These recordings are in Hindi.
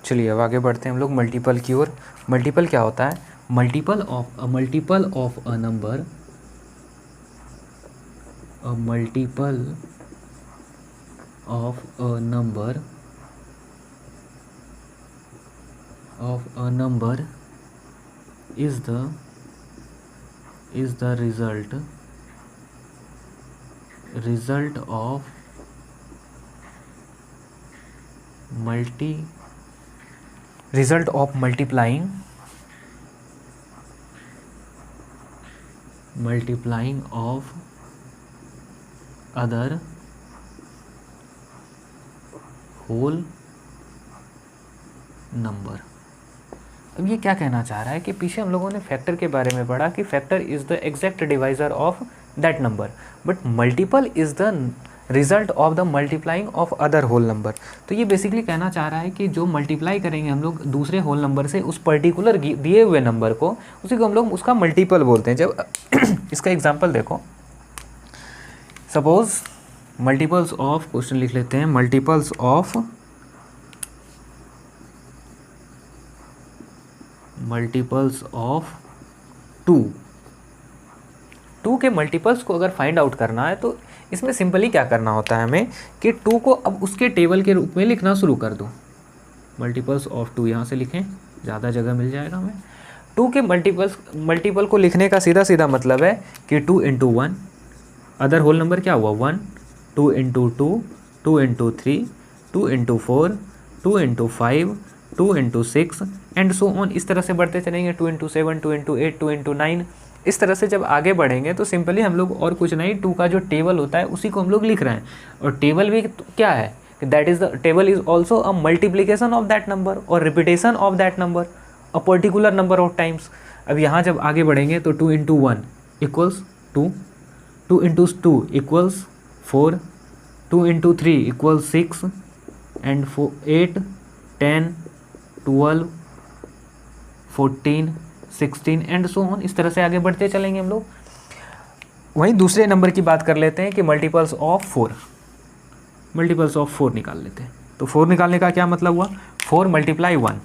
चलिए अब आगे बढ़ते हैं हम लोग मल्टीपल की ओर। मल्टीपल क्या होता है? Multiple of a number, a multiple of a number is the result of multiplying of other whole number। अब ये क्या कहना चाह रहा है कि पीछे हम लोगों ने फैक्टर के बारे में पढ़ा कि factor is the exact divisor of that number, but multiple is the result of the multiplying of other whole number. तो ये बेसिकली कहना चाह रहा है कि जो मल्टीप्लाई करेंगे हम लोग दूसरे होल नंबर से उस पर्टिकुलर दिए हुए नंबर को, उसी को हम लोग उसका मल्टीपल बोलते हैं। जब इसका एग्जाम्पल देखो, सपोज मल्टीपल्स ऑफ, क्वेश्चन लिख लेते हैं, मल्टीपल्स ऑफ टू के मल्टीपल्स को अगर फाइंड आउट करना है तो इसमें सिंपली क्या करना होता है हमें कि 2 को अब उसके टेबल के रूप में लिखना शुरू कर दो। मल्टीपल्स ऑफ 2 यहाँ से लिखें, ज़्यादा जगह मिल जाएगा हमें। 2 के मल्टीपल को लिखने का सीधा सीधा मतलब है कि 2 इंटू 1, अदर होल नंबर क्या हुआ 1, 2 into 2, 2 into 3, 2 into 4, 2 into 5, 2 into 6 and so on. इस तरह से बढ़ते चलेंगे, 2 इंटू 7, 2 इंटू 8, 2 इंटू 9। इस तरह से जब आगे बढ़ेंगे तो सिंपली हम लोग और कुछ नहीं, 2 का जो टेबल होता है उसी को हम लोग लिख रहे हैं। और टेबल भी क्या है कि that is the table is also a multiplication of that number और repetition of that number a particular number of times. अब यहाँ जब आगे बढ़ेंगे तो 2 into 1 equals 2, 2 into 2 equals 4, 2 into 3 equals 6 and 8, 10, 12, 14, 16 and so on. इस तरह से आगे बढ़ते चलेंगे हम लोग। वहीं दूसरे नंबर की बात कर लेते हैं कि मल्टीपल्स ऑफ 4 निकाल लेते हैं। तो 4 निकालने का क्या मतलब हुआ, 4 मल्टीप्लाई 1।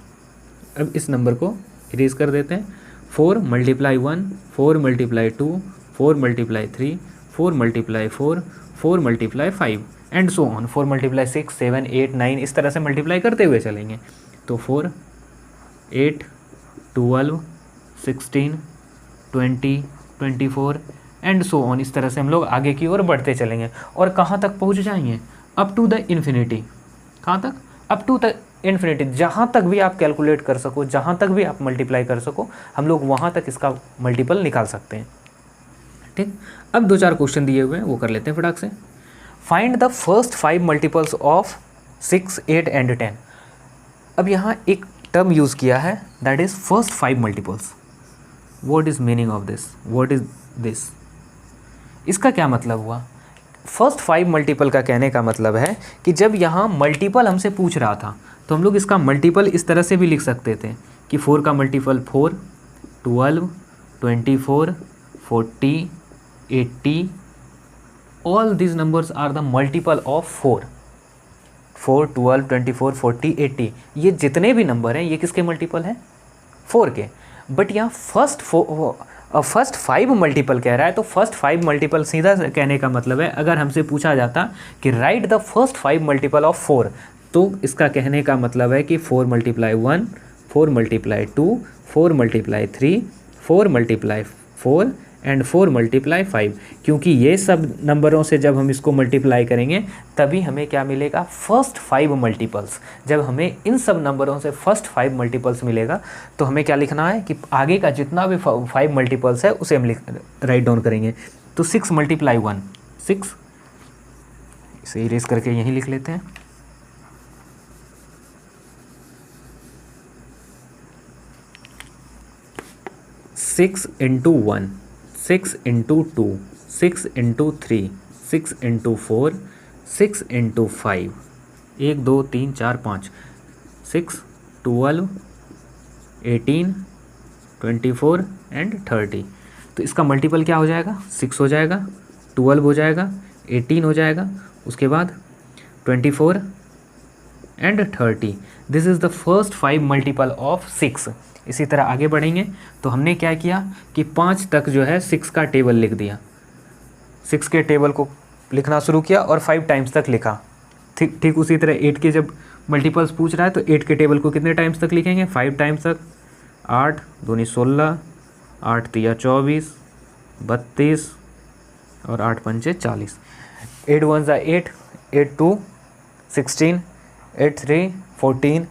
अब इस नंबर को इरेज कर देते हैं। 4 multiply 1, 4 multiply 2, 4 multiply 3, 4 multiply 4, 4 multiply 5 and so on. 4 multiply 6, 7, 8, 9 इस तरह से मल्टीप्लाई करते हुए चलेंगे। तो 4, 8, 12, 16, 20, 24 एंड सो ऑन। इस तरह से हम लोग आगे की ओर बढ़ते चलेंगे और कहाँ तक पहुँच जाएंगे, अप टू द इन्फिनिटी। कहाँ तक, अप टू द इन्फिनिटी। जहाँ तक भी आप कैलकुलेट कर सको, जहाँ तक भी आप मल्टीप्लाई कर सको, हम लोग वहाँ तक इसका मल्टीपल निकाल सकते हैं। ठीक, अब 2-4 क्वेश्चन दिए हुए हैं वो कर लेते हैं फटाक से। Find the first 5 multiples of 6, 8 and 10। अब यहाँ एक टर्म यूज़ किया है that is first 5 multiples. What is meaning of this, what is this, इसका क्या मतलब हुआ? फर्स्ट 5 मल्टीपल का कहने का मतलब है कि जब यहाँ मल्टीपल हमसे पूछ रहा था तो हम लोग इसका मल्टीपल इस तरह से भी लिख सकते थे कि 4 का multiple 4, 12, 24, 40, 80, all this numbers are the multiple of 4, 12, 24, 40, 80। ये जितने भी नंबर हैं ये किसके मल्टीपल हैं, 4 के। बट यहाँ फर्स्ट 5 मल्टीपल कह रहा है, तो फर्स्ट 5 मल्टीपल सीधा कहने का मतलब है अगर हमसे पूछा जाता कि right the first 5 multiple of 4, तो इसका कहने का मतलब है कि 4 multiply 1, 4 multiply 2, 4 multiply 3, 4 multiply 4 and 4 multiply 5। क्योंकि ये सब नंबरों से जब हम इसको मल्टीप्लाई करेंगे तभी हमें क्या मिलेगा, फर्स्ट 5 मल्टीपल्स। जब हमें इन सब नंबरों से फर्स्ट 5 मल्टीपल्स मिलेगा तो हमें क्या लिखना है कि आगे का जितना भी 5 मल्टीपल्स है उसे हम राइट डाउन करेंगे। तो 6 मल्टीप्लाई 1 6, इसे इरेज करके यहीं लिख लेते हैं। Six into 1, 6 into 2, 6 into 3, 6 into 4, 6 into 5, 1 2 3 4 5, 6, 12, 18, 24 and 30। तो इसका मल्टीपल क्या हो जाएगा, 6 हो जाएगा, 12 हो जाएगा, 18 हो जाएगा, उसके बाद 24, and 30। This is the first 5 multiple of 6। इसी तरह आगे बढ़ेंगे तो हमने क्या किया कि 5 तक जो है 6 का टेबल लिख दिया, 6 के टेबल को लिखना शुरू किया और 5 टाइम्स तक लिखा। ठीक ठीक उसी तरह 8 के जब मल्टीपल्स पूछ रहा है तो 8 के टेबल को कितने टाइम्स तक लिखेंगे, 5 टाइम्स तक। 8 दूनी 16, 8 तिया 24, 32 और 8 पंचे 40। 8 1 ज़ा 8, 8 2 16, 8 3 14,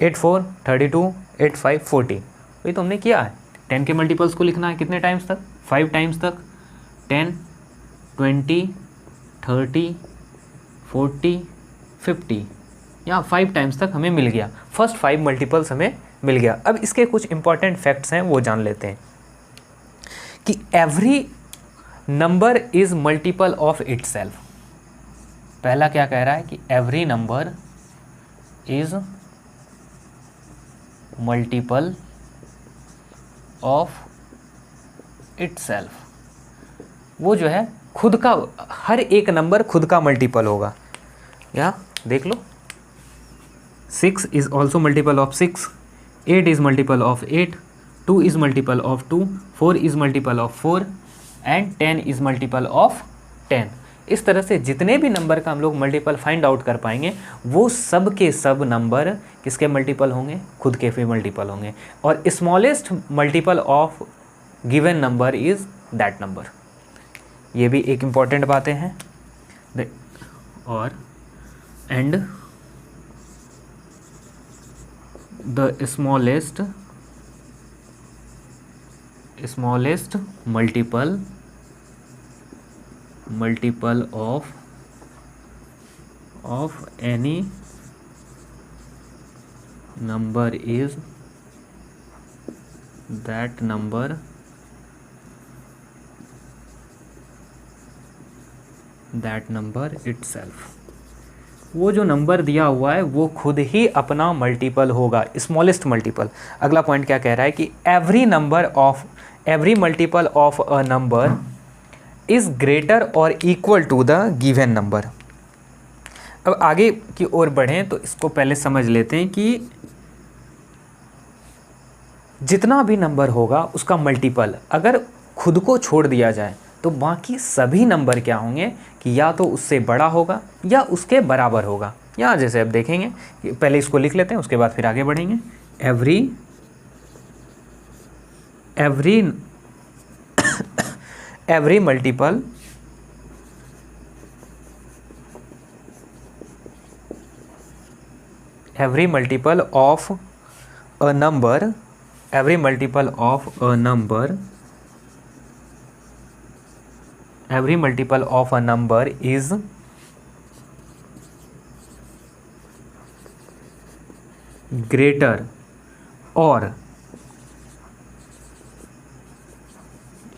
8 4 32, 8 5 40। वही तो हमने किया है। 10 के मल्टीपल्स को लिखना है कितने टाइम्स तक, 5 टाइम्स तक। 10 20 30 40 50, यहाँ 5 टाइम्स तक हमें मिल गया। फर्स्ट 5 मल्टीपल्स हमें मिल गया। अब इसके कुछ इंपॉर्टेंट फैक्ट्स हैं वो जान लेते हैं कि every number is multiple of itself. पहला क्या कह रहा है कि every number is multiple of itself. वो जो है खुद का, हर एक नंबर खुद का मल्टीपल होगा। या देख लो, 6 is also multiple of 6, 8 is multiple of 8, 2 is multiple of 2, 4 is multiple of 4 and 10 is multiple of 10। इस तरह से जितने भी नंबर का हम लोग मल्टीपल फाइंड आउट कर पाएंगे वो सब के सब नंबर किसके मल्टीपल होंगे, खुद के भी मल्टीपल होंगे। और smallest multiple of given number is that number. ये भी एक इम्पॉर्टेंट बातें हैं। और and the smallest multiple of any number is that number itself. वो जो नंबर दिया हुआ है वो खुद ही अपना मल्टीपल होगा, स्मॉलेस्ट मल्टीपल। अगला पॉइंट क्या कह रहा है कि every multiple of a number is greater और equal to the given number. अब आगे की ओर बढ़ें तो इसको पहले समझ लेते हैं कि जितना भी नंबर होगा उसका मल्टीपल अगर खुद को छोड़ दिया जाए तो बाकी सभी नंबर क्या होंगे कि या तो उससे बड़ा होगा या उसके बराबर होगा। यहाँ जैसे अब देखेंगे, पहले इसको लिख लेते हैं उसके बाद फिर आगे बढ़ेंगे। Every multiple of a number is greater or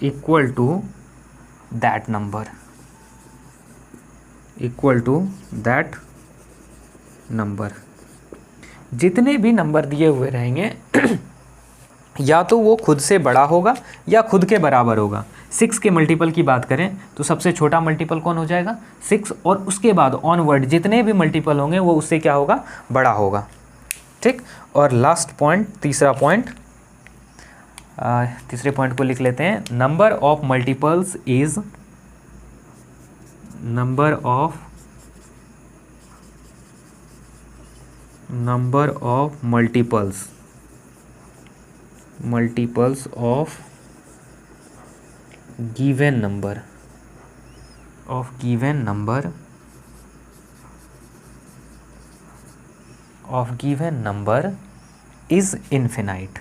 equal to that number, जितने भी नंबर दिए हुए रहेंगे या तो वो खुद से बड़ा होगा या खुद के बराबर होगा। 6 के मल्टीपल की बात करें तो सबसे छोटा मल्टीपल कौन हो जाएगा, 6, और उसके बाद ऑनवर्ड जितने भी मल्टीपल होंगे वो उससे क्या होगा, बड़ा होगा। ठीक, और लास्ट पॉइंट, तीसरे पॉइंट को लिख लेते हैं। Number of multiples is multiples of given number is infinite.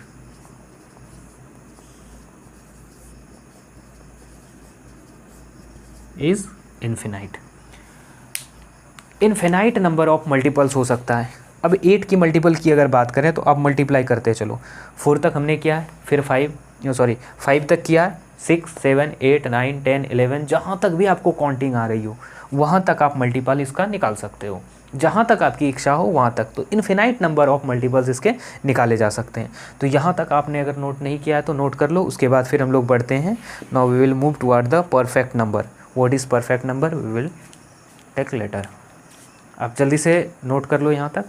Infinite number of multiples हो सकता है। अब 8 की मल्टीपल की अगर बात करें तो आप मल्टीप्लाई करते चलो। 4 तक हमने किया है, फिर 5 तक किया है, 6 7 8 9 10 11, जहाँ तक भी आपको काउंटिंग आ रही हो वहाँ तक आप मल्टीपल इसका निकाल सकते हो, जहाँ तक आपकी इच्छा हो वहाँ तक। तो इनफिनाइट नंबर ऑफ मल्टीपल्स इसके निकाले जा सकते हैं। तो यहाँ तक आपने अगर नोट नहीं किया है तो नोट कर लो, उसके बाद फिर हम लोग बढ़ते हैं। Now we will move toward the perfect number. What is perfect number we will take later. आप जल्दी से नोट कर लो यहाँ तक।